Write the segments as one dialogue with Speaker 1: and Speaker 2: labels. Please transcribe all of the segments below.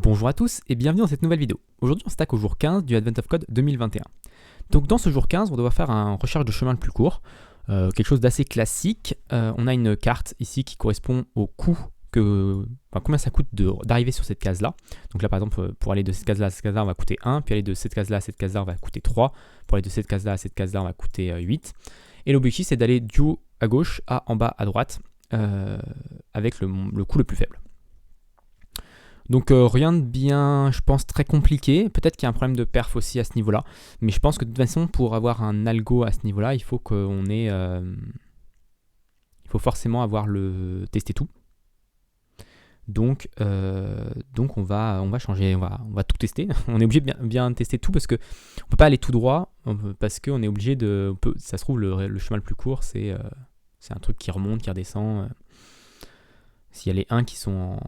Speaker 1: Bonjour à tous et bienvenue dans cette nouvelle vidéo. Aujourd'hui on s'attaque au jour 15 du Advent of Code 2021. Donc dans ce jour 15 on doit faire une recherche de chemin le plus court, quelque chose d'assez classique. On a une carte ici qui correspond au coût combien ça coûte d'arriver sur cette case là. Donc là par exemple pour aller de cette case là à cette case là on va coûter 1, puis aller de cette case là à cette case là on va coûter 3, pour aller de cette case là à cette case là on va coûter 8. Et l'objectif c'est d'aller du haut à gauche à en bas à droite avec le coût le plus faible. Donc rien de bien, je pense, très compliqué. Peut-être qu'il y a un problème de perf aussi à ce niveau-là. Mais je pense que de toute façon, pour avoir un algo à ce niveau-là, il faut qu'on ait... il faut forcément avoir tester tout. Donc on va changer, on va tout tester. On est obligé de bien tester tout parce qu'on ne peut pas aller tout droit. Parce qu'on est obligé de... ça se trouve, le chemin le plus court, c'est un truc qui remonte, qui redescend. S'il y a les 1 qui sont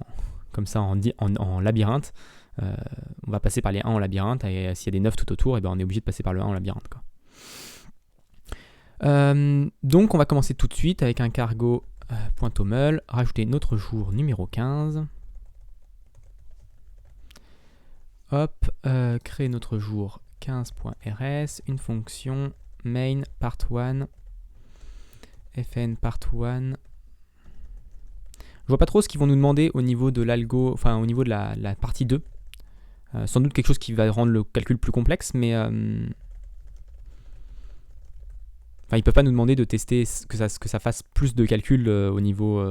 Speaker 1: comme ça en labyrinthe, on va passer par les 1 en labyrinthe, et s'il y a des 9 tout autour, et ben on est obligé de passer par le 1 en labyrinthe, quoi. Donc on va commencer tout de suite avec un cargo.toml, rajouter notre jour numéro 15. Hop, créer notre jour 15.rs, une fonction main part1, fn part1. Je vois pas trop ce qu'ils vont nous demander au niveau de l'algo, enfin au niveau de la partie 2. Sans doute quelque chose qui va rendre le calcul plus complexe, mais ils peuvent pas nous demander de tester que ça fasse plus de calculs au niveau.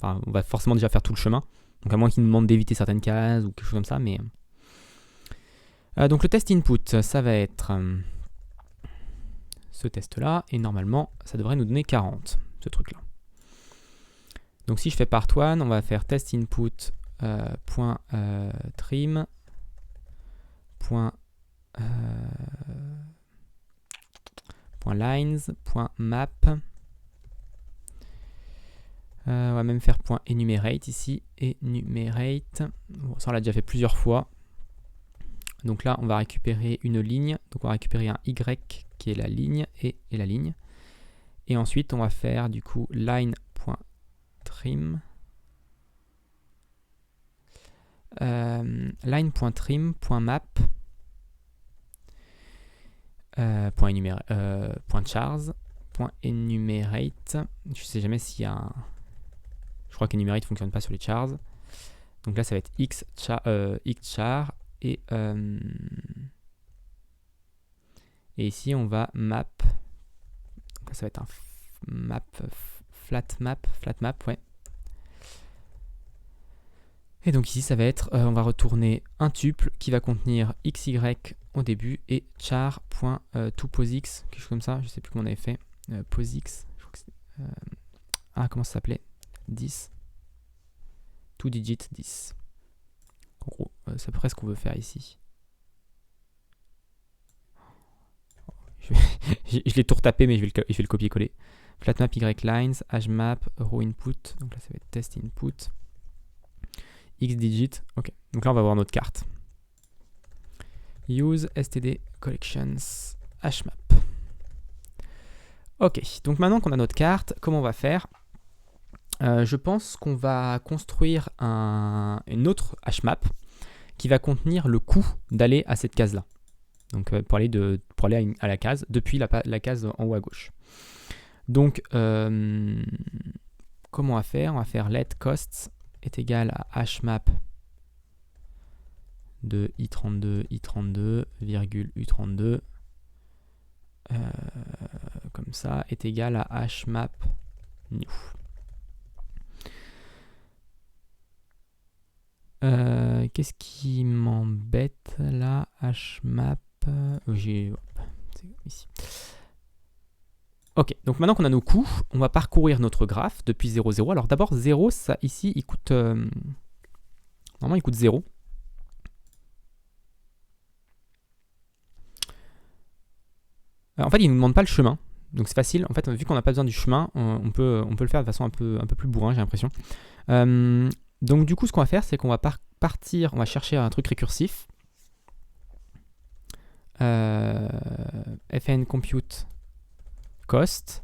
Speaker 1: On va forcément déjà faire tout le chemin. Donc à moins qu'ils nous demandent d'éviter certaines cases ou quelque chose comme ça, mais. Donc le test input, ça va être ce test-là, et normalement ça devrait nous donner 40, ce truc-là. Donc si je fais part 1, on va faire test input .trim .lines .map. On va même faire .enumerate ici. Enumerate. Bon, ça on l'a déjà fait plusieurs fois. Donc là on va récupérer une ligne. Donc on va récupérer un Y qui est la ligne et la ligne. Et ensuite on va faire du coup line.trim line.trim.map .chars.enumerate. Je sais jamais s'il y a un... Je crois qu'enumerate ne fonctionne pas sur les chars. Donc là ça va être xchar et ici on va map. Donc là ça va être un flat map, ouais. Et donc ici ça va être, on va retourner un tuple qui va contenir xy au début et char.toPosX, quelque chose comme ça, je sais plus comment on avait fait, PosX, je crois que comment ça s'appelait, 10, 2 digit 10. En gros, c'est à peu près ce qu'on veut faire ici. Je l'ai tout retapé, mais je vais le copier-coller. Flatmap ylines, hmap, row input, donc là ça va être test input. Xdigit, ok. Donc là on va voir notre carte. Use std collections hmap. Ok, donc maintenant qu'on a notre carte, comment on va faire? Je pense qu'on va construire une autre hmap qui va contenir le coût d'aller à cette case là. Donc pour aller à la case depuis la case en haut à gauche. Donc comment on va faire? On va faire let costs est égal à hmap de i32, virgule u32 comme ça est égal à hmap new. Qu'est-ce qui m'embête là? Hmap c'est ici. Ok, donc maintenant qu'on a nos coûts, on va parcourir notre graphe depuis 0, 0. Alors d'abord 0, ça ici, il coûte... normalement, il coûte 0. En fait, il ne nous demande pas le chemin. Donc c'est facile. En fait, vu qu'on n'a pas besoin du chemin, on peut le faire de façon un peu plus bourrin, j'ai l'impression. Donc du coup, ce qu'on va faire, c'est qu'on va partir, on va chercher un truc récursif. fn compute cost.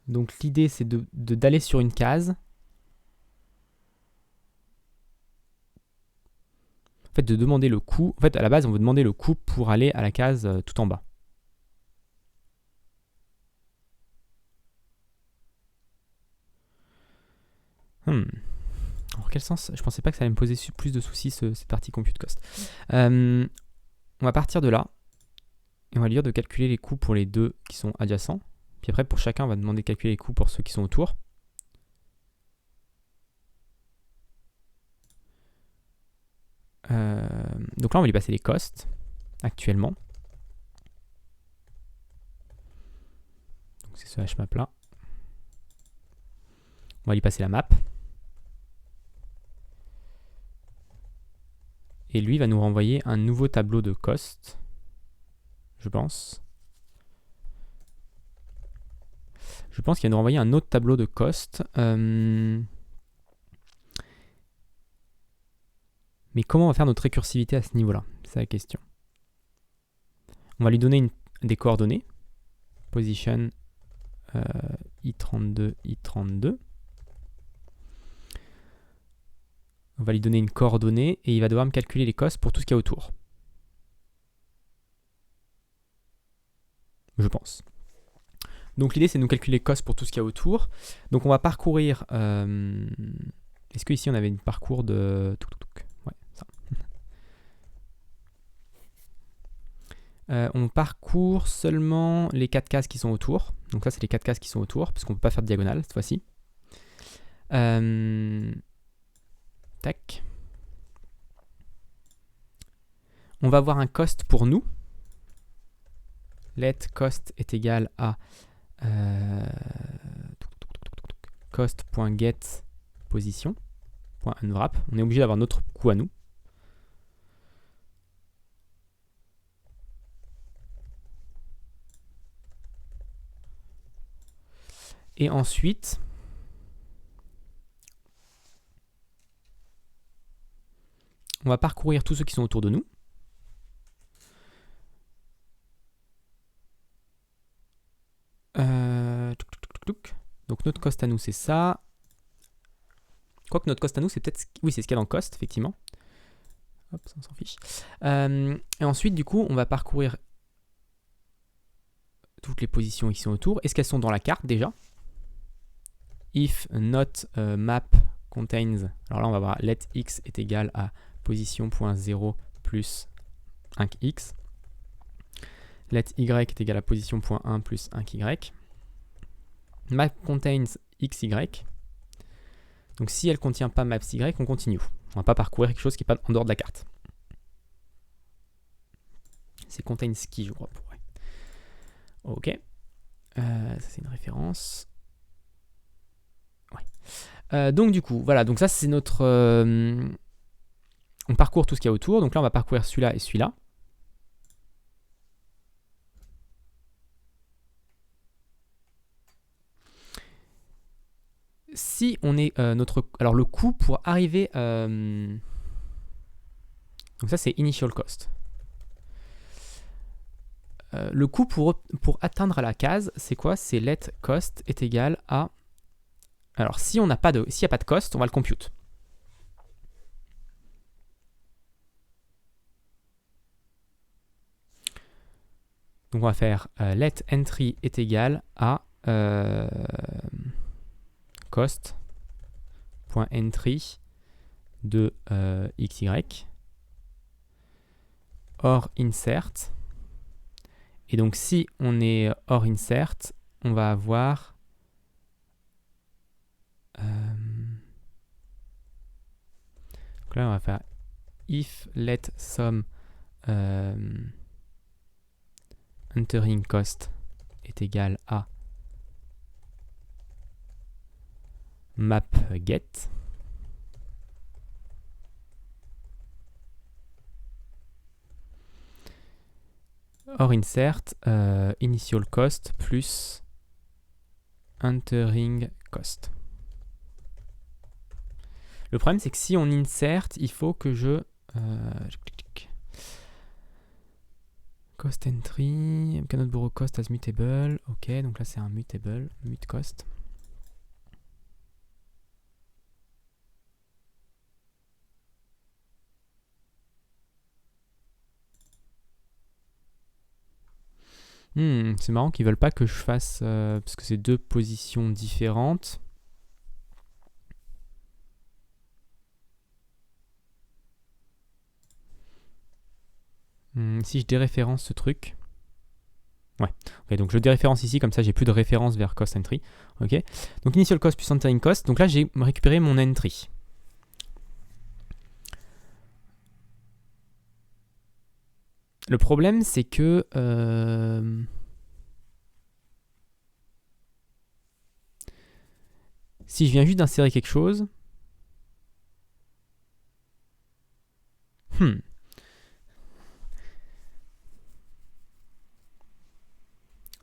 Speaker 1: Donc l'idée c'est d'aller sur une case. En fait, de demander le coût. En fait, à la base, on veut demander le coût pour aller à la case tout en bas. Alors, quel sens? Je pensais pas que ça allait me poser plus de soucis, cette partie compute cost. On va partir de là. Et on va lui dire de calculer les coûts pour les deux qui sont adjacents. Puis après, pour chacun, on va demander de calculer les coûts pour ceux qui sont autour. Donc là, on va lui passer les costs actuellement. Donc c'est ce hmap là. On va lui passer la map. Et lui va nous renvoyer un nouveau tableau de cost, je pense. Je pense qu'il va nous renvoyer un autre tableau de cost. Mais comment on va faire notre récursivité à ce niveau-là? C'est la question. On va lui donner des coordonnées. Position i32, i32. On va lui donner une coordonnée et il va devoir me calculer les costs pour tout ce qu'il y a autour. Je pense. Donc l'idée c'est de nous calculer les costs pour tout ce qu'il y a autour. Donc on va parcourir... Est-ce qu'ici on avait une parcours de... Ouais, ça. On parcourt seulement les 4 cases qui sont autour. Donc ça c'est les 4 cases qui sont autour, puisqu'on ne peut pas faire de diagonale cette fois-ci. Tac. On va avoir un cost pour nous. Let cost est égal à cost.get position.unwrap. On est obligé d'avoir notre coût à nous. Et ensuite, on va parcourir tous ceux qui sont autour de nous. Donc notre cost à nous c'est ça. Quoique notre cost à nous c'est peut-être... Oui, c'est ce qu'il y a dans cost, effectivement. Hop, ça on s'en fiche. Et ensuite, du coup, on va parcourir toutes les positions qui sont autour. Est-ce qu'elles sont dans la carte déjà? If not map contains... Alors là, on va voir let x est égal à position.0 plus 1x. Let y est égal à position.1 plus 1y. Map contains xy. Donc si elle ne contient pas maps y, on continue. On ne va pas parcourir quelque chose qui n'est pas en dehors de la carte. C'est contains qui, je crois. Ouais. Ok. Ça c'est une référence. Ouais. Donc du coup, voilà. Donc ça c'est notre... on parcourt tout ce qu'il y a autour. Donc là on va parcourir celui-là et celui-là. Si on est notre... Alors le coût pour arriver... donc ça c'est initial cost. Le coût pour atteindre la case, c'est quoi? C'est let cost est égal à... Alors si on n'a pas de... S'il n'y a pas de cost, on va le compute. Donc on va faire let entry est égal à... cost.entry de xy or insert. Et donc si on est or insert, on va avoir donc là on va faire if let sum entering cost est égal à map get. Or insert initial cost plus entering cost. Le problème c'est que si on insert, il faut que je Cost entry, cannot borrow cost as mutable. Ok, donc là c'est un mutable, mute cost. C'est marrant qu'ils veulent pas que je fasse, parce que c'est deux positions différentes. Si je déréférence ce truc. Ouais, ok, donc je déréférence ici, comme ça j'ai plus de référence vers cost entry. Ok, donc initial cost plus entering cost. Donc là j'ai récupéré mon entry. Le problème c'est que si je viens juste d'insérer quelque chose,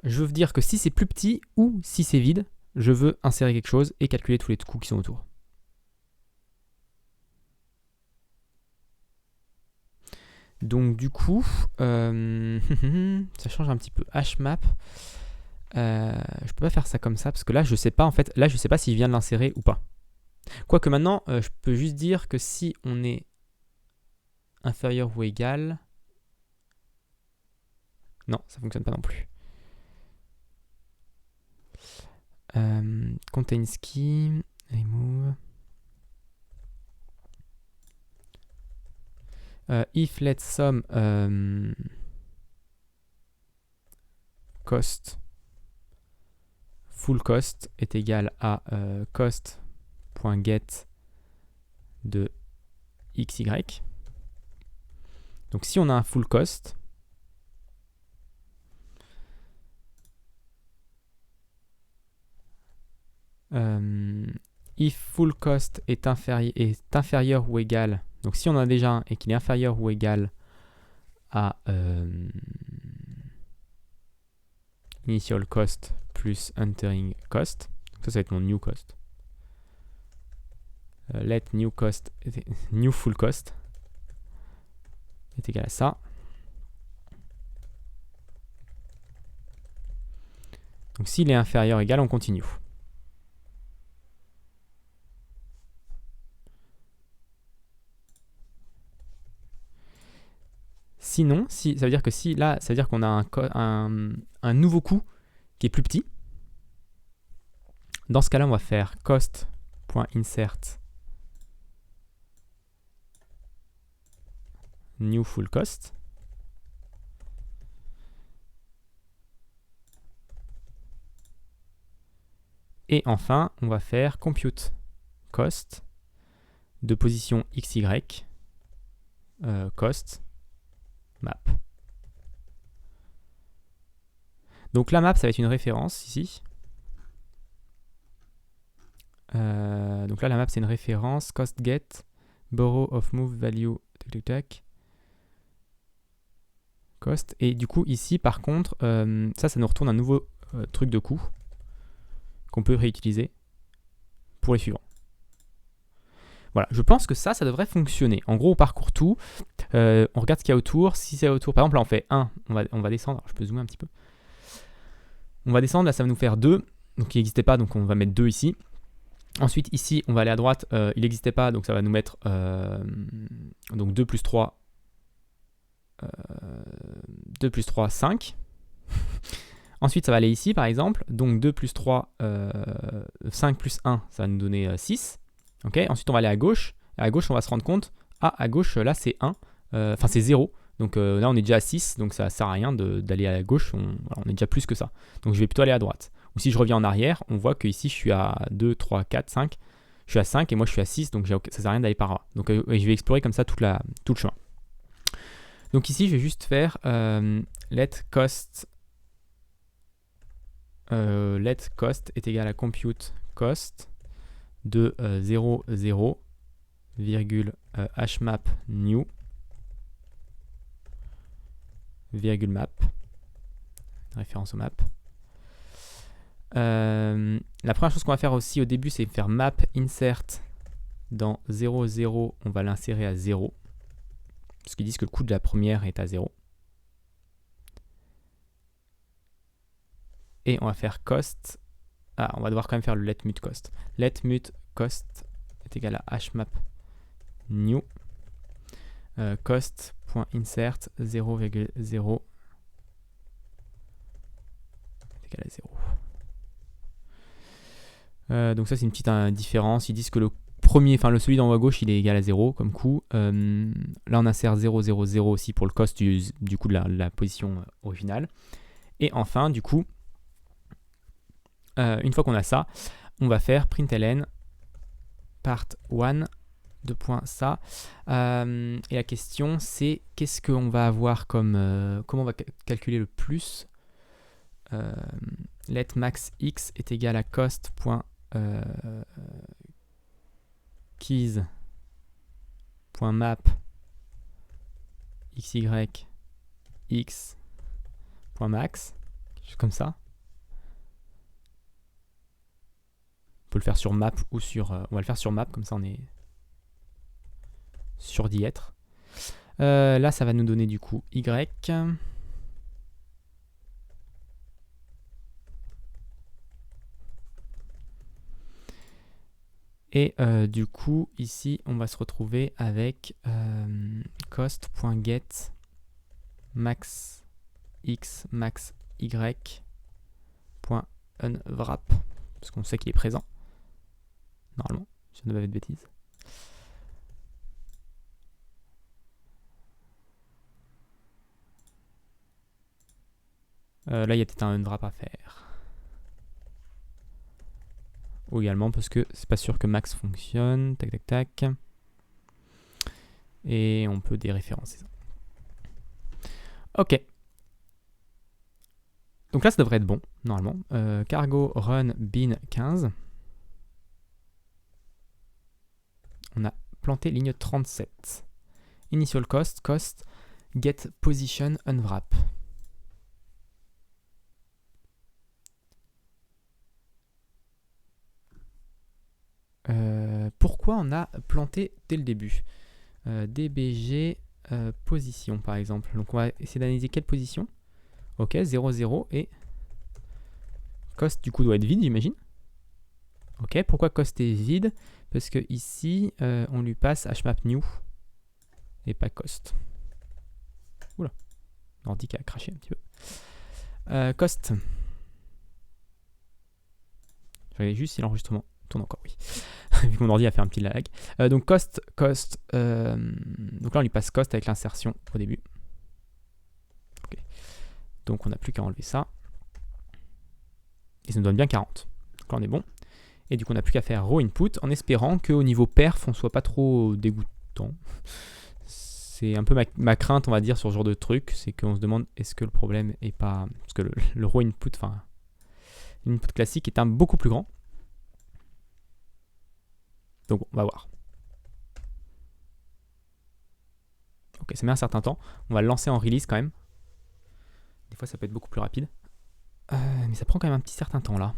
Speaker 1: je veux dire que si c'est plus petit ou si c'est vide, je veux insérer quelque chose et calculer tous les coûts qui sont autour. Donc du coup, ça change un petit peu. HMap, je peux pas faire ça comme ça parce que là je sais pas en fait, là je sais pas s'il vient de l'insérer ou pas. Quoique maintenant, je peux juste dire que si on est inférieur ou égal, non, ça fonctionne pas non plus. Contain scheme, remove. If let sum cost full cost est égal à cost.get de xy. Donc si on a un full cost, if full cost est inférieur ou égal, donc si on en a déjà un et qu'il est inférieur ou égal à initial cost plus entering cost, ça va être mon new cost. Let new full cost est égal à ça. Donc s'il est inférieur ou égal, on continue. Sinon, ça veut dire que si là, ça veut dire qu'on a un nouveau coût qui est plus petit. Dans ce cas-là, on va faire cost.insert new full cost. Et enfin, on va faire compute cost de position xy cost map. Donc la map, ça va être une référence ici. Donc là, la map, c'est une référence. Cost get, borrow of move value, cost. Et du coup, ici, par contre, ça nous retourne un nouveau truc de coût qu'on peut réutiliser pour les suivants. Voilà, je pense que ça devrait fonctionner. En gros, on parcourt tout, on regarde ce qu'il y a autour. Si c'est autour, par exemple, là, on fait 1, on va descendre. Alors, je peux zoomer un petit peu. On va descendre, là, ça va nous faire 2. Donc, il n'existait pas, donc on va mettre 2 ici. Ensuite, ici, on va aller à droite. Il n'existait pas, donc ça va nous mettre donc 2 plus 3. 2 plus 3, 5. Ensuite, ça va aller ici, par exemple. Donc 2 plus 3, 5 plus 1, ça va nous donner 6. Okay. Ensuite, on va aller à gauche. À gauche, on va se rendre compte, à gauche, là, c'est 1. Enfin, c'est 0. Donc là, on est déjà à 6. Donc ça ne sert à rien d'aller à gauche. On est déjà plus que ça. Donc je vais plutôt aller à droite. Ou si je reviens en arrière, on voit que ici, je suis à 2, 3, 4, 5. Je suis à 5 et moi, je suis à 6. Donc ça ne sert à rien d'aller par là. Donc je vais explorer comme ça tout le chemin. Donc ici, je vais juste faire let cost est égal à compute cost de 0, 0, virgule hmap new, virgule map, référence au map. La première chose qu'on va faire aussi au début, c'est faire map insert dans 0, 0, on va l'insérer à 0. Parce qu'ils disent que le coût de la première est à 0. Et on va faire cost. Ah, on va devoir quand même faire le let mut cost. Let mut cost est égal à hmap new cost.insert 0,0 est égal à 0. Donc ça c'est une petite différence. Ils disent que le premier, enfin celui d'en haut à gauche, il est égal à 0 comme coup. Là on insère 0, 0, 0 aussi pour le cost du coup de la position originale. Et enfin, du coup, une fois qu'on a ça, on va faire println part1 2.ça. Et la question c'est qu'est-ce qu'on va avoir comme comment on va calculer le plus. Let max x est égal à cost.keys.map xy x.max, quelque chose comme ça. On peut le faire sur map ou sur... on va le faire sur map, comme ça on est sûr d'y être. Là, ça va nous donner du coup y. Et du coup, ici, on va se retrouver avec cost.get max x max y.unwrap, parce qu'on sait qu'il est présent. Normalement, je ne vais pas de bêtises. Là, il y a peut-être un unwrap à faire. Ou également parce que c'est pas sûr que max fonctionne. Tac, tac, tac. Et on peut déréférencer ça. Ok. Donc là, ça devrait être bon, normalement. Cargo run bin 15. On a planté ligne 37. Initial cost, get position unwrap. Pourquoi on a planté dès le début dbg position par exemple. Donc on va essayer d'analyser quelle position. Ok, 0, 0 et cost du coup doit être vide, j'imagine. Ok, pourquoi cost est vide? Parce que ici on lui passe hmap new et pas cost. Oula, l'ordi qui a craché un petit peu. Cost. Je regarde juste si l'enregistrement tourne encore, oui. Vu que mon ordi a fait un petit lag. Donc cost. Donc là on lui passe cost avec l'insertion au début. Okay. Donc on n'a plus qu'à enlever ça. Et ça nous donne bien 40. Donc là on est bon. Et du coup on n'a plus qu'à faire raw input en espérant qu'au niveau perf on soit pas trop dégoûtant. C'est un peu ma crainte on va dire sur ce genre de truc. C'est qu'on se demande est-ce que le problème est pas... Parce que le raw input, enfin l'input classique est beaucoup plus grand. Donc bon, on va voir. Ok, ça met un certain temps. On va le lancer en release quand même. Des fois ça peut être beaucoup plus rapide. Mais ça prend quand même un petit certain temps là.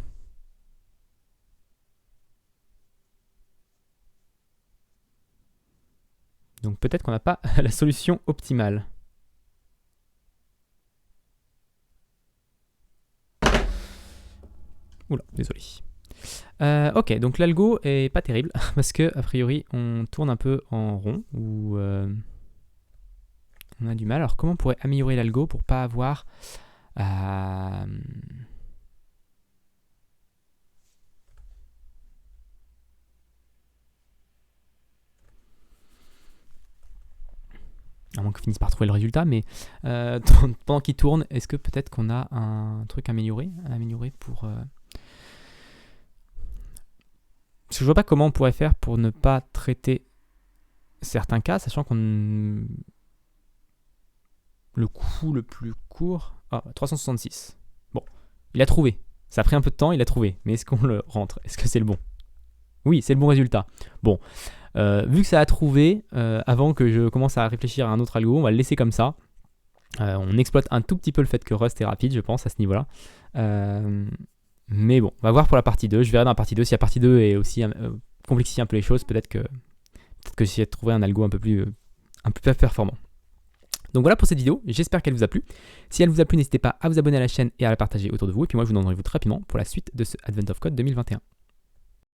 Speaker 1: Donc peut-être qu'on n'a pas la solution optimale. Oula, désolé. Ok, donc l'algo est pas terrible parce que a priori on tourne un peu en rond ou on a du mal. Alors comment on pourrait améliorer l'algo pour pas avoir à moins qu'on finisse par trouver le résultat, mais pendant qu'il tourne, est-ce que peut-être qu'on a un truc à améliorer pour... Parce que je vois pas comment on pourrait faire pour ne pas traiter certains cas, sachant qu'on... Le coût le plus court... Ah, 366. Bon, il a trouvé. Ça a pris un peu de temps, il a trouvé. Mais est-ce qu'on le rentre? Est-ce que c'est le bon? Oui, c'est le bon résultat. Bon, vu que ça a trouvé, avant que je commence à réfléchir à un autre algo, on va le laisser comme ça. On exploite un tout petit peu le fait que Rust est rapide, je pense, à ce niveau-là. Mais bon, on va voir pour la partie 2. Je verrai dans la partie 2 si la partie 2 est aussi complexifie un peu les choses. Peut-être que j'essaie de trouver un algo un peu plus performant. Donc voilà pour cette vidéo, j'espère qu'elle vous a plu. Si elle vous a plu, n'hésitez pas à vous abonner à la chaîne et à la partager autour de vous. Et puis moi, je vous donne rendez-vous très rapidement pour la suite de ce Advent of Code 2021.